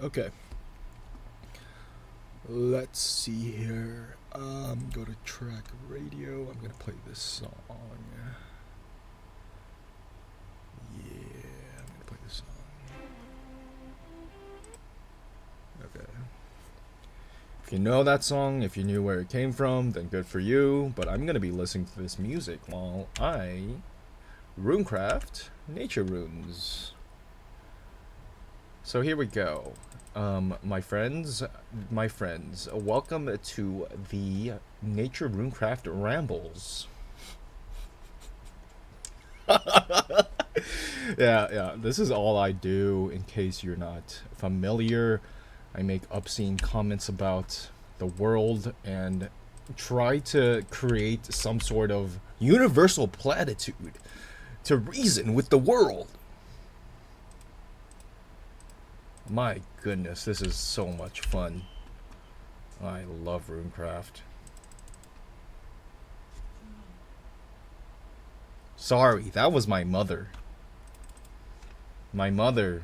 Okay. Let's see here. Go to track radio. I'm gonna play this song. Yeah, I'm gonna play this song. Okay. If you know that song, if you knew where it came from, then good for you. But I'm gonna be listening to this music while I runecraft nature runes. So here we go. My friends, welcome to the Nature Runecraft Rambles. Yeah, this is all I do in case you're not familiar. I make obscene comments about the world and try to create some sort of universal platitude to reason with the world. My goodness, this is so much fun. I love runecraft. Sorry, that was my mother. My mother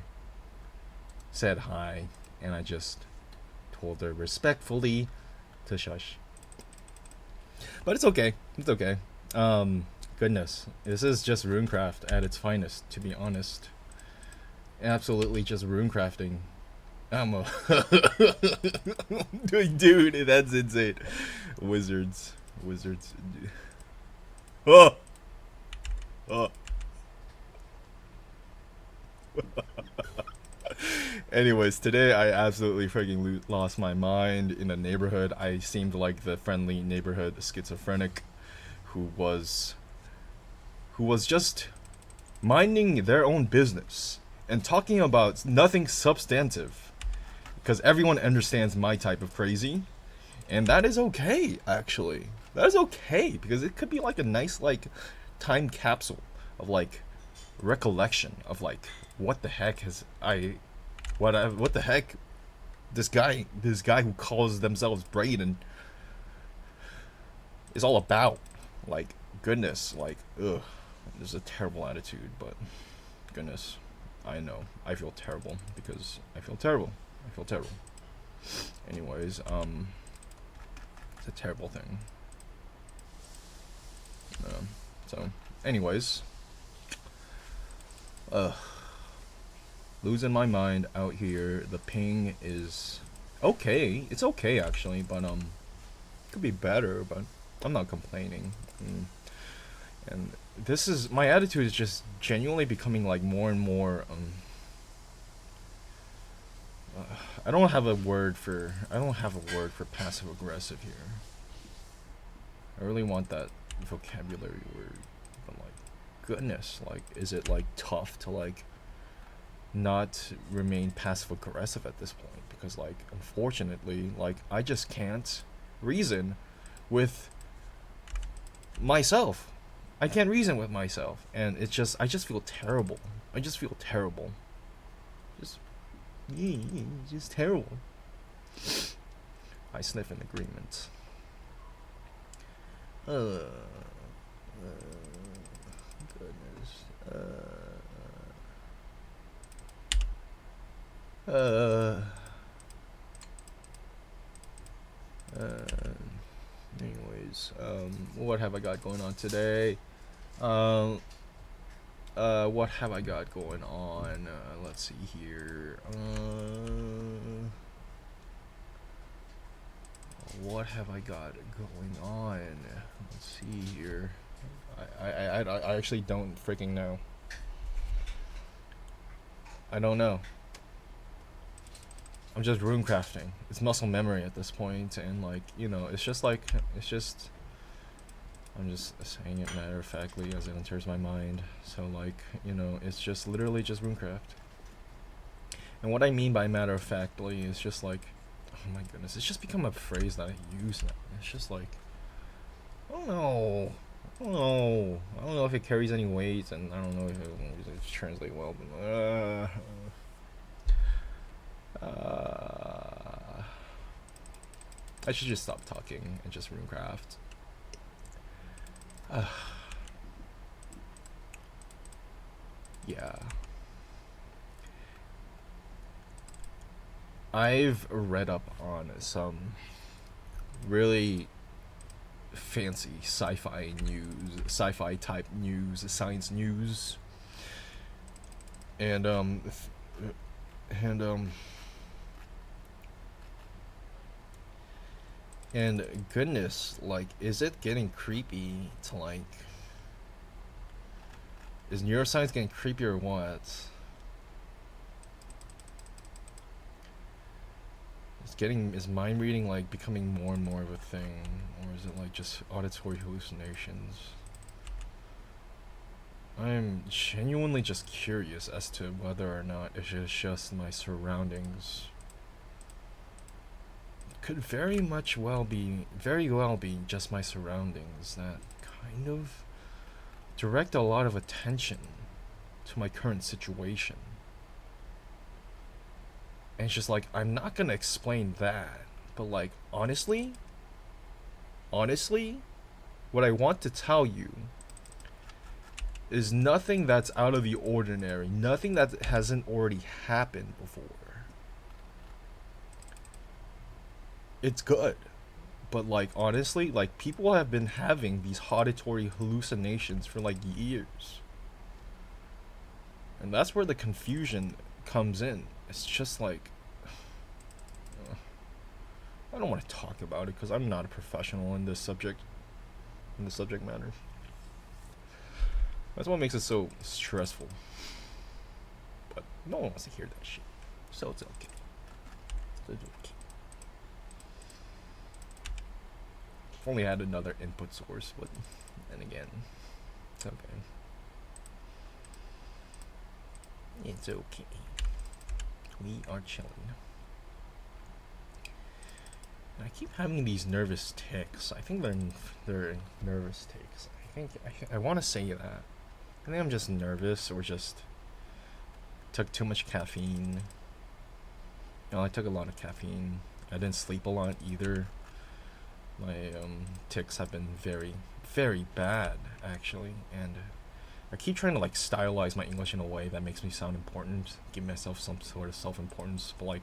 said hi, and I just told her respectfully to shush. But it's okay. It's okay. Goodness, this is just runecraft at its finest, to be honest. Absolutely just runecrafting. I'm a dude, that's insane. Wizards. Oh, oh. Anyways, today I absolutely freaking lost my mind in a neighborhood. I seemed like the friendly neighborhood schizophrenic who was just minding their own business and talking about nothing substantive, because everyone understands my type of crazy, and that is okay. Actually, that is okay, because it could be like a nice like time capsule of like recollection of like what the heck what the heck this guy who calls themselves Brayden is all about. Like, goodness, like, ugh, there's a terrible attitude, but goodness, I know I feel terrible because I feel terrible. Anyways, it's a terrible thing. So, anyways, losing my mind out here. The ping is okay. It's okay actually, but could be better. But I'm not complaining. And this is my attitude is just genuinely becoming like more and more. I don't have a word for passive aggressive here. I really want that vocabulary word, but like, goodness, like, is it like tough to like not remain passive aggressive at this point? Because like, unfortunately, like, I just can't reason with myself. I can't reason with myself, and it's just I just feel terrible. Just just terrible. I sniff in agreement. Goodness. Anyways, what have I got going on today? What have I got going on? Let's see here. What have I got going on? Let's see here. I actually don't freaking know. I don't know. I'm just runecrafting. It's muscle memory at this point, and like, you know, I'm just saying it matter of factly as it enters my mind. So like, you know, it's just literally just runecraft. And what I mean by matter of factly is just like, oh my goodness, it's just become a phrase that I use now. It's just like, I don't know if it carries any weight, and I don't know if it translates well, but I should just stop talking and just runecraft. Yeah. I've read up on some really fancy sci-fi news, sci-fi type news, science news, and and and goodness, like, is it getting creepy to like? Is neuroscience getting creepy or what? Is mind reading like becoming more and more of a thing, or is it like just auditory hallucinations? I'm genuinely just curious as to whether or not it's just my surroundings. Could very well be just my surroundings that kind of direct a lot of attention to my current situation. And it's just like, I'm not gonna explain that, but like, honestly, what I want to tell you is nothing that's out of the ordinary, nothing that hasn't already happened before. It's good, but like, honestly, like, people have been having these auditory hallucinations for like years. And that's where the confusion comes in. It's just like, I don't want to talk about it because I'm not a professional in this subject matter. That's what makes it so stressful. But no one wants to hear that shit, so it's okay. It's okay. If only I had another input source, but then again, it's okay. It's okay. We are chilling. And I keep having these nervous tics. I think they're nervous tics. I want to say that. I think I'm just nervous, or just took too much caffeine. I took a lot of caffeine. I didn't sleep a lot either. My tics have been very, very bad, actually, and I keep trying to like stylize my English in a way that makes me sound important, give myself some sort of self-importance, but like,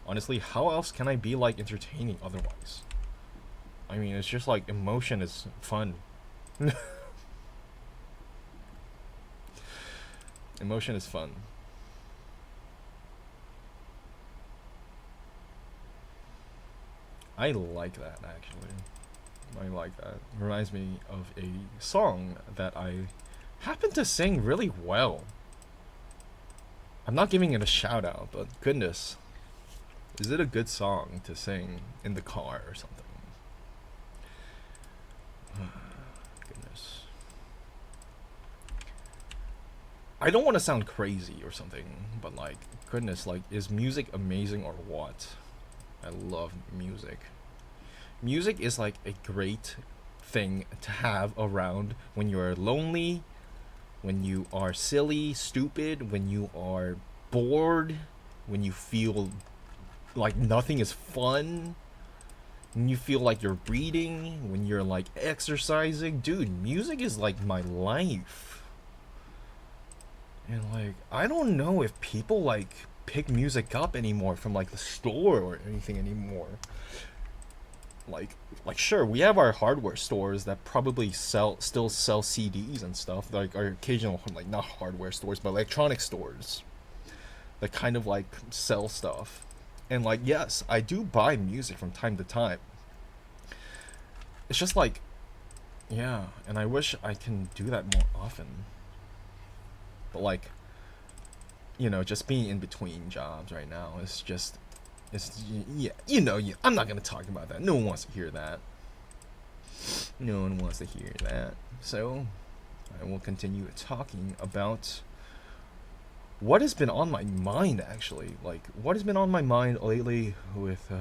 honestly, how else can I be like entertaining otherwise? I mean, it's just like, emotion is fun. Emotion is fun. I like that, actually. I like that. It reminds me of a song that I happen to sing really well. I'm not giving it a shout out, but goodness, is it a good song to sing in the car or something? Goodness. I don't want to sound crazy or something, but like, goodness, like, is music amazing or what? I love music. Music is like a great thing to have around when you're lonely, when you are silly, stupid, when you are bored, when you feel like nothing is fun, when you feel like you're reading, when you're like exercising. Dude, music is like my life. And like, I don't know if people like pick music up anymore from like the store or anything anymore. Like sure, we have our hardware stores that probably still sell CDs and stuff, like our occasional, like, not hardware stores but electronic stores that kind of like sell stuff. And like, yes, I do buy music from time to time. It's just like, yeah, and I wish I can do that more often. But like, just being in between jobs right now is just, I'm not gonna talk about that. No one wants to hear that. No one wants to hear that. So I will continue talking about what has been on my mind, actually. Like, what has been on my mind lately with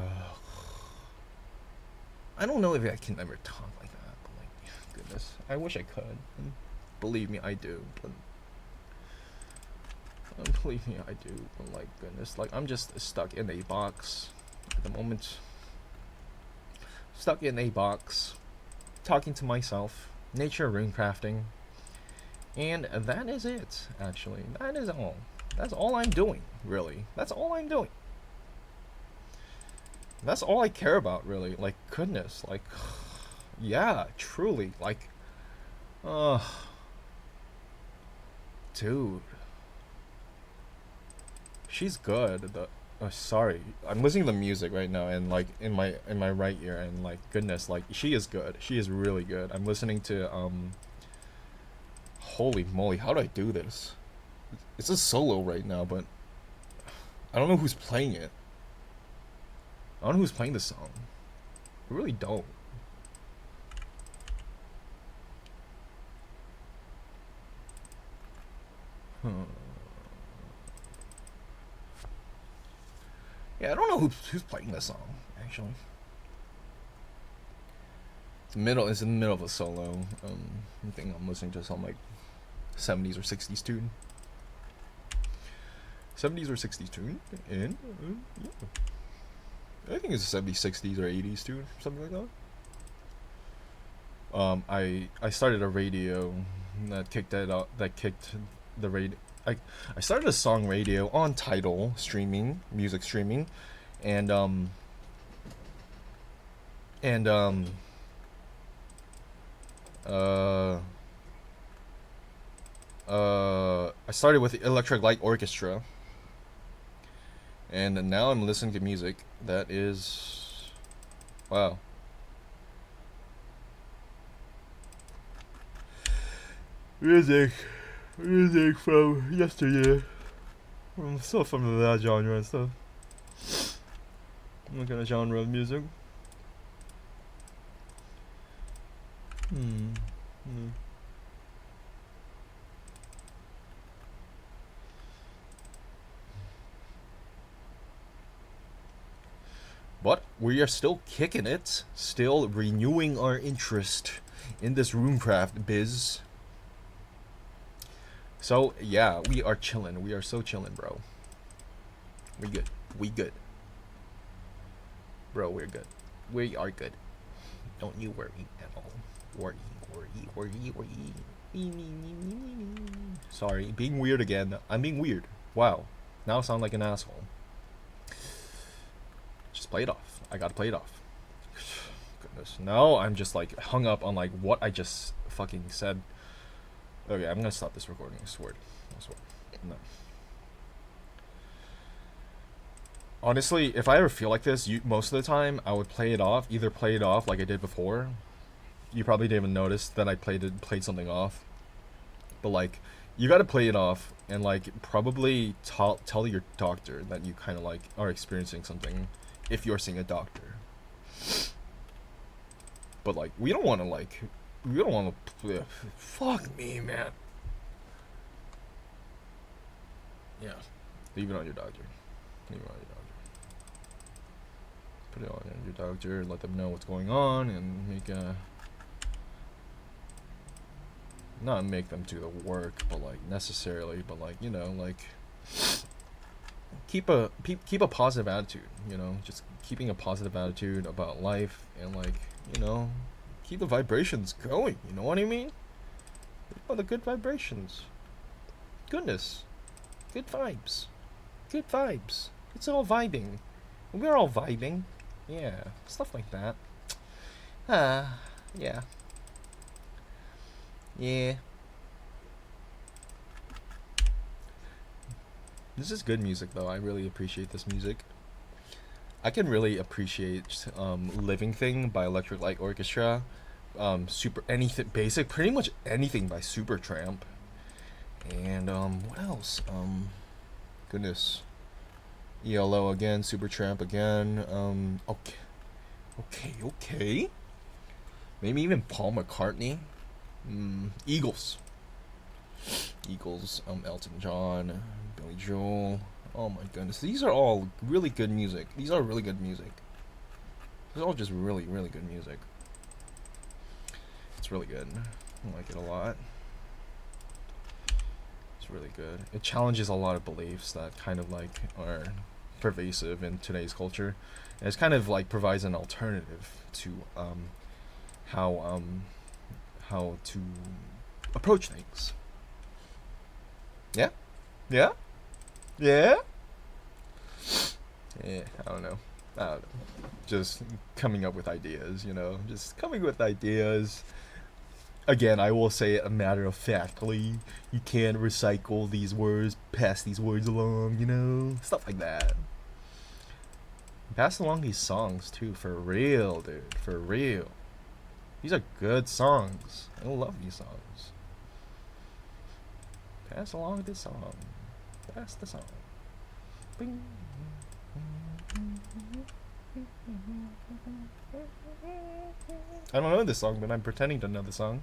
I don't know if I can ever talk like that, but like, goodness, I wish I could. And believe me, I do. But believe me, I do. But like, goodness, like, I'm just stuck in a box at the moment. Stuck in a box, talking to myself, nature runecrafting, and that is it. Actually, that is all. That's all I'm doing. Really, that's all I'm doing. That's all I care about, really. Like, goodness, like, yeah, truly, like, uh, dude, she's good. Sorry, I'm listening to the music right now, and like in my right ear, and like, goodness, like, she is good. She is really good. I'm listening to holy moly, how do I do this? It's a solo right now, but I don't know who's playing it. I don't know who's playing this song. I really don't. Huh. Yeah, I don't know who's playing this song, actually. It's in the middle of a solo. I think I'm listening to some like 70s or 60s tune. 70s or 60s tune, and yeah. I think it's a 70s, 60s, or 80s tune, something like that. I started a radio that kicked that out. That kicked the radio. I started a song radio on Tidal streaming, music streaming, and and uh I started with the Electric Light Orchestra, and now I'm listening to music that is, wow. Music, music from yesterday, from stuff from that genre and stuff. What kind of genre of music? Hmm. Hmm. But we are still kicking it, still renewing our interest in this runecraft biz. So yeah, we are chilling. We are so chilling, bro. We good. We good. Bro, we're good. We are good. Don't you worry at all. Worry. Sorry, being weird again. I'm being weird. Wow. Now I sound like an asshole. Just play it off. I gotta play it off. Goodness. No, I'm just like hung up on like what I just fucking said. Okay, I'm gonna stop this recording. I swear. No. Honestly, if I ever feel like this, most of the time I would play it off. Either play it off like I did before. You probably didn't even notice that I played something off. But like, you gotta play it off and like probably tell your doctor that you kind of like are experiencing something, if you're seeing a doctor. But like, we don't want to. Fuck me, man. Yeah, leave it on your doctor. Leave it on your doctor. Put it on your doctor. Let them know what's going on and not make them do the work, but like necessarily, but like, you know, like keep a positive attitude, you know, just keeping a positive attitude about life, and like, you know, keep the vibrations going, you know what I mean? Oh, the good vibrations. Goodness. Good vibes. It's all vibing. We're all vibing. Yeah, stuff like that. Yeah. Yeah. This is good music, though. I really appreciate this music. I can really appreciate Living Thing by Electric Light Orchestra. Pretty much anything by Supertramp. And what else? Goodness. ELO again, Supertramp again. Okay. Maybe even Paul McCartney. Eagles, Elton John, Billy Joel. Oh my goodness, these are all really good music. These are really good music. These are all just really, really good music. It's really good. I like it a lot. It's really good. It challenges a lot of beliefs that kind of like are pervasive in today's culture, and it's kind of like provides an alternative to how to approach things. Yeah. I don't know. I don't know, just coming up with ideas, you know, just coming with ideas. Again, I will say it a matter of factly. You can't recycle these words, pass these words along, you know, stuff like that. Pass along these songs too, for real, dude, for real. These are good songs. I love these songs. Pass along this song. Pass the song. Bing. I don't know this song, but I'm pretending to know the song.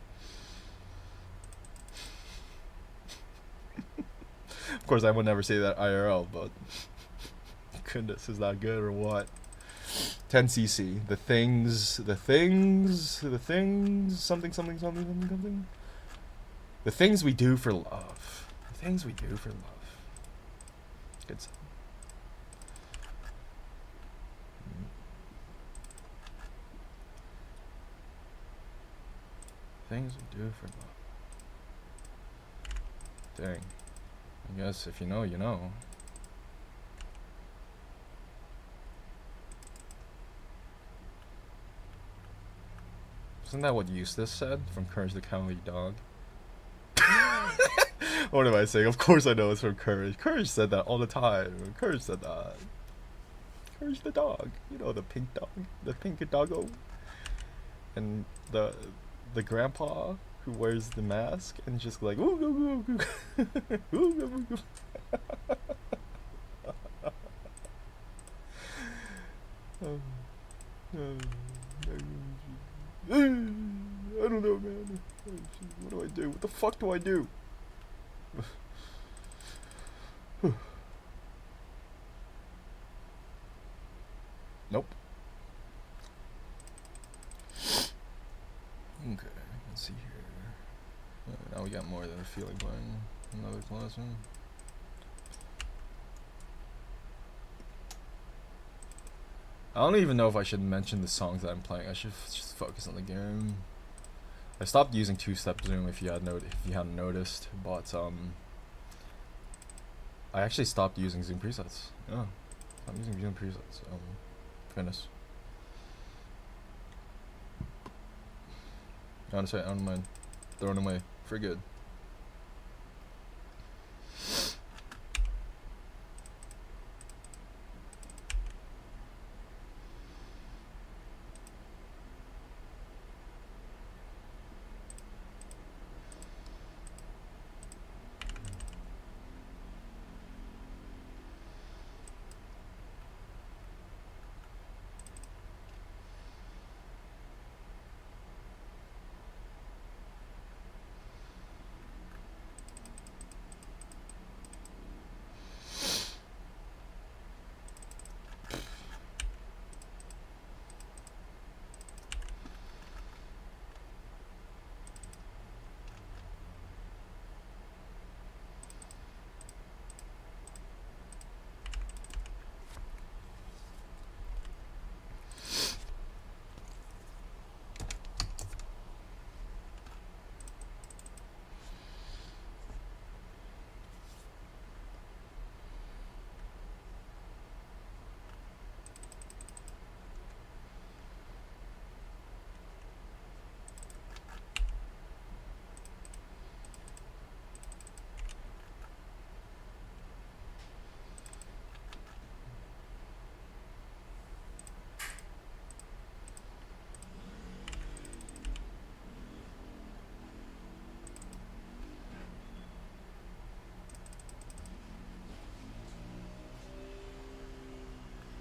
Of course, I would never say that IRL, but goodness, is that good or what? 10cc. The things, something, something, something, something, something. The things we do for love. The things we do for love. Good song. Things we do for love. Dang. I guess if you know, you know. Isn't that what Eustace said from Courage the Cowardly Dog? What am I saying? Of course I know it's from Courage. Courage said that all the time. Courage said that. Courage the dog. You know, the pink dog. The pink doggo. And the grandpa who wears the mask and just like ooh, ooh, ooh, ooh. Ooh, ooh, ooh. I don't know, man. What do I do? What the fuck do I do? Nope. Okay, let's see here. Now we got more than a feeling playing. Another lesson. I don't even know if I should mention the songs that I'm playing. I should just focus on the game. I stopped using two-step zoom if you hadn't noticed, but I actually stopped using zoom presets. Yeah, I'm using zoom presets. Goodness. Honestly, I don't mind throwing them away for good.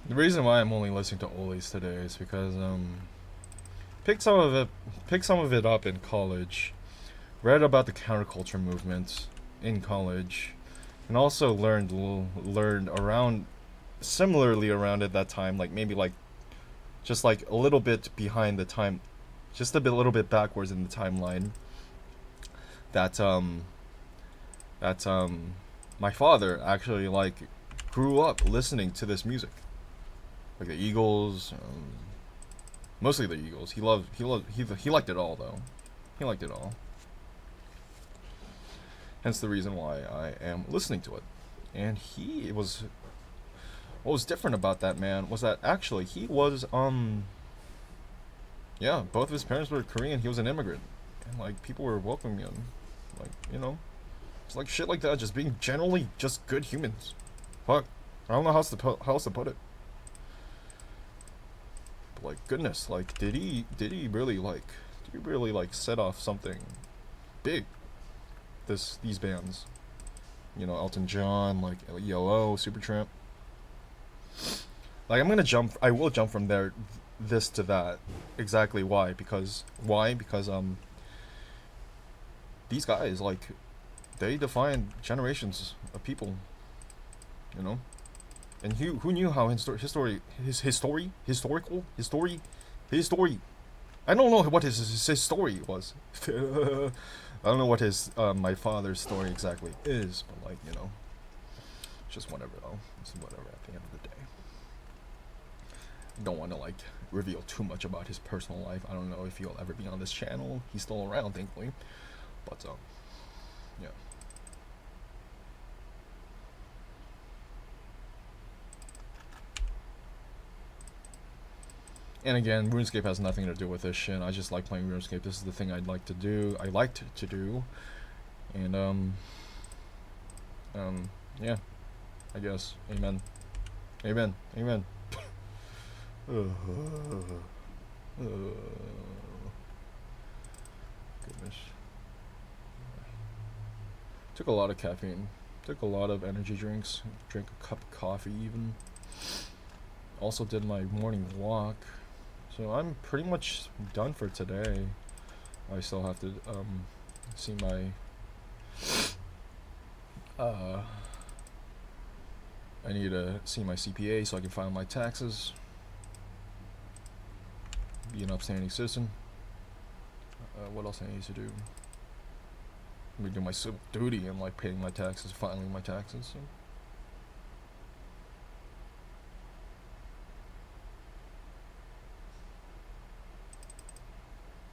The reason why I'm only listening to oldies today is because picked some of it up in college, read about the counterculture movement in college, and also learned around similarly around at that time, like maybe like just like a little bit behind the time, just a little bit backwards in the timeline. That my father actually like grew up listening to this music. Like the Eagles, mostly the Eagles. He liked it all though. He liked it all. Hence the reason why I am listening to it. And he was what was different about that man was that actually he was yeah, both of his parents were Korean. He was an immigrant, and like people were welcoming him, like it's like shit like that. Just being generally just good humans. Fuck, I don't know how else to put it. But like goodness, like did he really like set off something big? These bands, Elton John, like ELO, Supertramp. Like I will jump from there, this to that. Exactly why? Because these guys, like, they defined generations of people, and who knew how historical. I don't know what his story was. I don't know what his my father's story exactly is, but like just whatever though. It's whatever at the end of the day. Don't want to like reveal too much about his personal life. I don't know if he'll ever be on this channel. He's still around, thankfully, but yeah. And again, RuneScape has nothing to do with this shit. I just like playing RuneScape. This is the thing I'd like to do. I liked to do, and yeah. I guess. Amen. Amen. Amen. Goodness. Took a lot of caffeine. Took a lot of energy drinks. Drank a cup of coffee even. Also did my morning walk. So I'm pretty much done for today. I still have to see my I need to see my CPA so I can file my taxes. Be an upstanding citizen. What else I need to do? Let me do my civil duty and like paying my taxes, filing my taxes. So.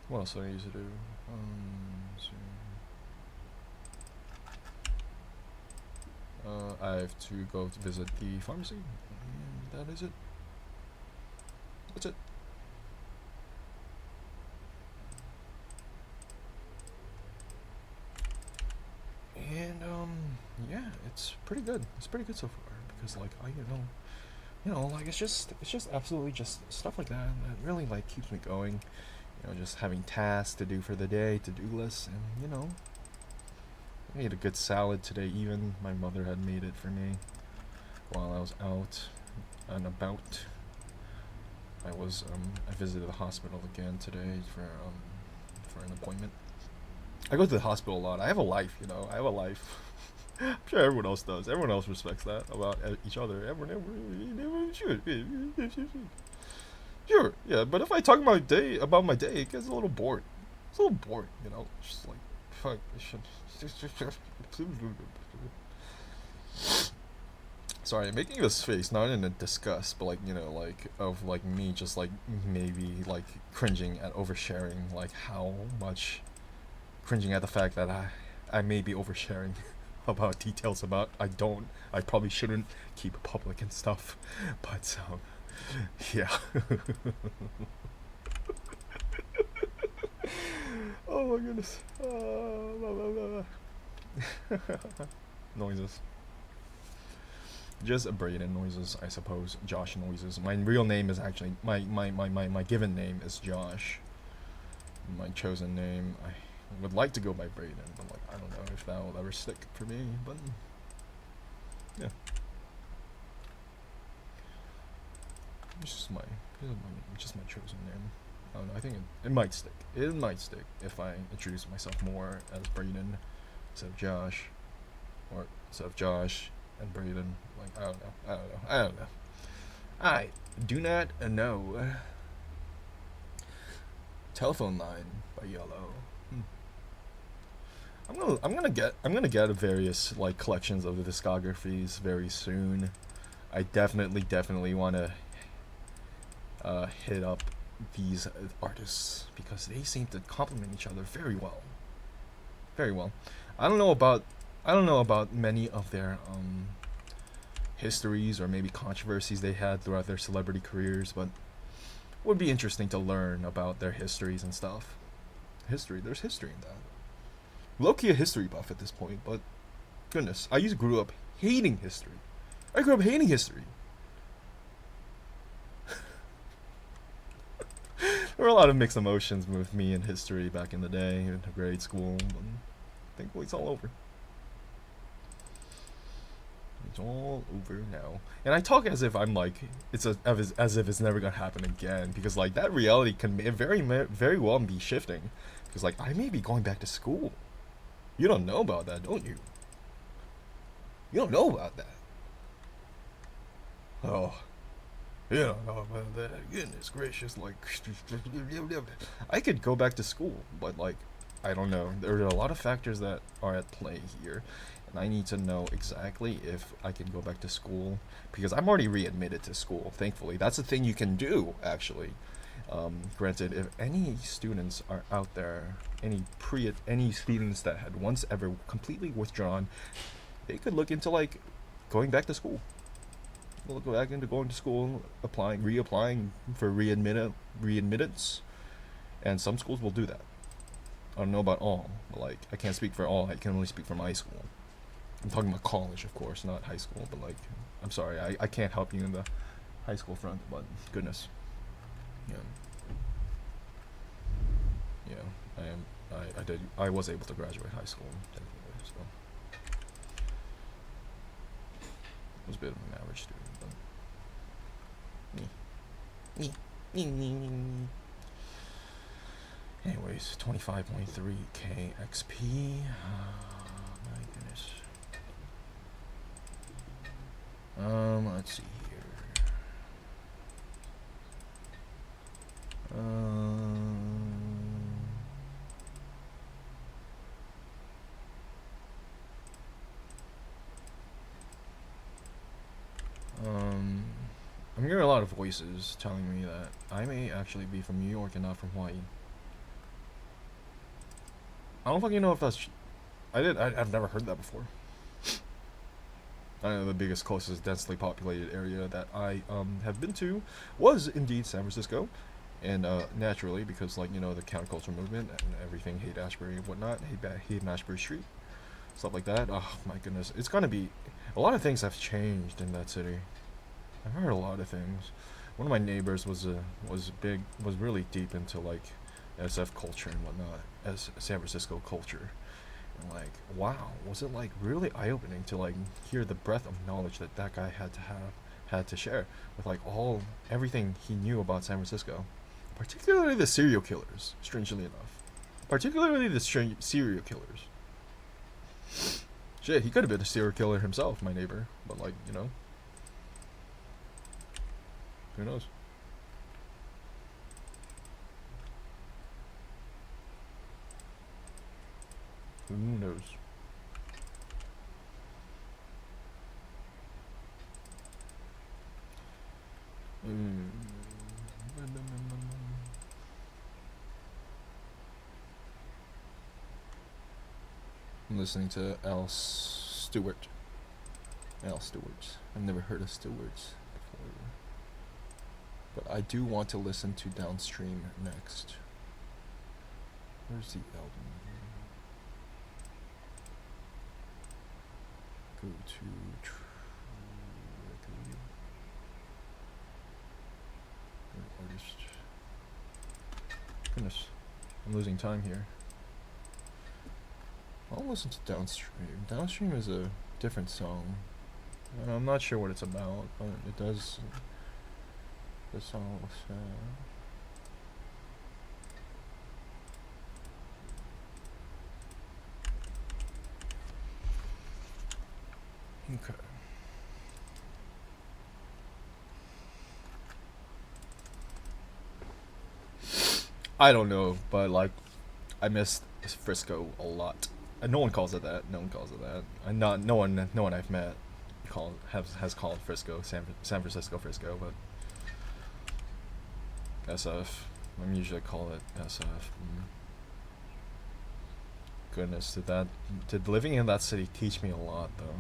What else do I need to do? I have to go to visit the pharmacy, and that is it. That's it. And yeah, it's pretty good. It's pretty good so far because like like it's just absolutely just stuff like that really like keeps me going. Just having tasks to do for the day, to-do lists, and I made a good salad today even. My mother had made it for me while I was out and about. I visited the hospital again today for an appointment. I go to the hospital a lot. I have a life, I have a life. I'm sure everyone else does. Everyone else respects that about each other. Everyone should. Sure, yeah, but if I talk about my day, it gets a little bored. It's a little boring, Just like, fuck, Sorry, I'm making this face, not in a disgust, but like, like, of like me just like maybe like cringing at oversharing, like how much cringing at the fact that I may be oversharing about details about I probably shouldn't keep public and stuff, but yeah. Oh my goodness. Noises. Just Braden noises, I suppose. Josh noises. My real name is actually my given name is Josh. My chosen name. I would like to go by Braden, but like I don't know if that will ever stick for me, but yeah. It's just my chosen name. I don't know. I think it might stick. It might stick if I introduce myself more as Braden instead of Josh, or instead of Josh and Braden. Like I don't know. I do not know. Telephone line by Yellow. I'm gonna get various like collections of the discographies very soon. I definitely want to hit up these artists because they seem to complement each other very well. Very well. I don't know about many of their histories or maybe controversies they had throughout their celebrity careers, but it would be interesting to learn about their histories and stuff. History, there's history in that. Low-key a history buff at this point, but goodness, grew up hating history. I grew up hating history. There were a lot of mixed emotions with me and history back in the day in grade school, but thankfully it's all over. It's all over now. And I talk as if I'm like, as if it's never gonna happen again, because like that reality can very well be shifting. Because like I may be going back to school. You don't know about that, don't you? You don't know about that. Oh, you don't know about that. Goodness gracious, like I could go back to school, but like I don't know. There are a lot of factors that are at play here. And I need to know exactly if I can go back to school, because I'm already readmitted to school, thankfully. That's a thing you can do, actually. Granted, if any students are out there, any students that had once ever completely withdrawn, they could look into like going back to school. Look back into going to school, reapplying for readmittance, and some schools will do that. I don't know about all, but like I can't speak for all. I can only speak for my school. I'm talking about college, of course, not high school, but like, I'm sorry, I can't help you in the high school front, but goodness. Yeah. Yeah, I was able to graduate high school, technically, so. I was a bit of an average student, but. Anyways, 25.3k XP. My goodness. Let's see here. I'm hearing a lot of voices telling me that I may actually be from New York and not from Hawaii. I don't fucking know if that's. I've never heard that before. I know the biggest, closest, densely populated area that I have been to was indeed San Francisco, and naturally because like the counterculture movement and everything, Haight-Ashbury and whatnot, Haight-Ashbury Street, stuff like that. Oh my goodness, it's gonna be a lot of things have changed in that city. I've heard a lot of things. One of my neighbors was really deep into like SF culture and whatnot, as San Francisco culture. And like, wow, was it like really eye-opening to like hear the breadth of knowledge that guy had to share with like everything he knew about San Francisco, particularly the serial killers. Strangely enough, particularly the serial killers. Shit, he could have been a serial killer himself, my neighbor, but like who knows? Who knows? I'm listening to Al Stewart. Al Stewart. I've never heard of Stewart's before. But I do want to listen to Downstream next. Where's the album? Go to artist. Goodness, I'm losing time here. I'll listen to Downstream. Downstream is a different song. I'm not sure what it's about, but it does. The song was. Okay. I don't know, but like, I miss Frisco a lot. And no one calls it that. No one calls it that. And no one I've met has called Frisco San Francisco Frisco, but SF. I'm usually call it SF. Goodness, did living in that city teach me a lot though?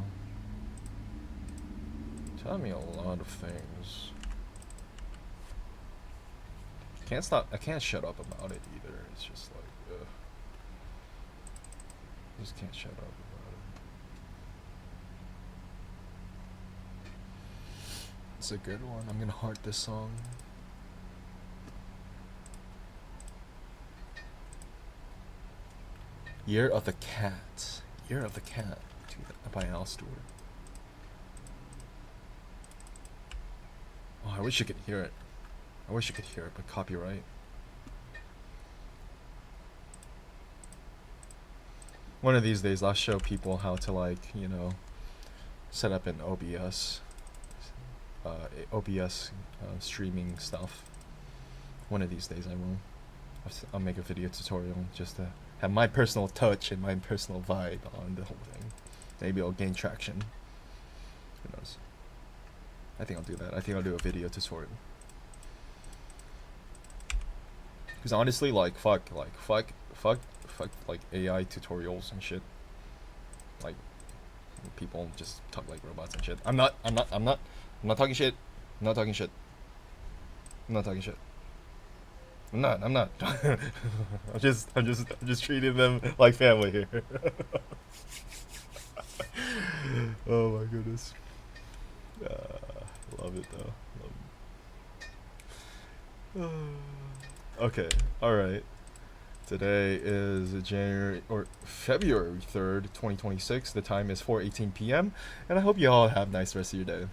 Taught me a lot of things. Can't stop. I can't shut up about it either. It's just like, ugh. Just can't shut up about it. It's a good one. I'm gonna heart this song. Year of the Cat. Year of the Cat. By Al Stewart. Oh, I wish you could hear it. I wish you could hear it, but copyright. One of these days, I'll show people how to, like, you know, set up an OBS, streaming stuff. One of these days, I will. I'll make a video tutorial just to have my personal touch and my personal vibe on the whole thing. Maybe it'll gain traction. Who knows? I think I'll do that. I think I'll do a video tutorial. Because honestly, like, fuck, like AI tutorials and shit. Like, people just talk like robots and shit. I'm not talking shit. I'm not talking shit. I'm not talking shit. I'm not. I'm just treating them like family here. Oh my goodness. Love it though. Love it. Okay. All right. Today is February 3rd, 2026. The time is 4:18 p.m. and I hope you all have a nice rest of your day.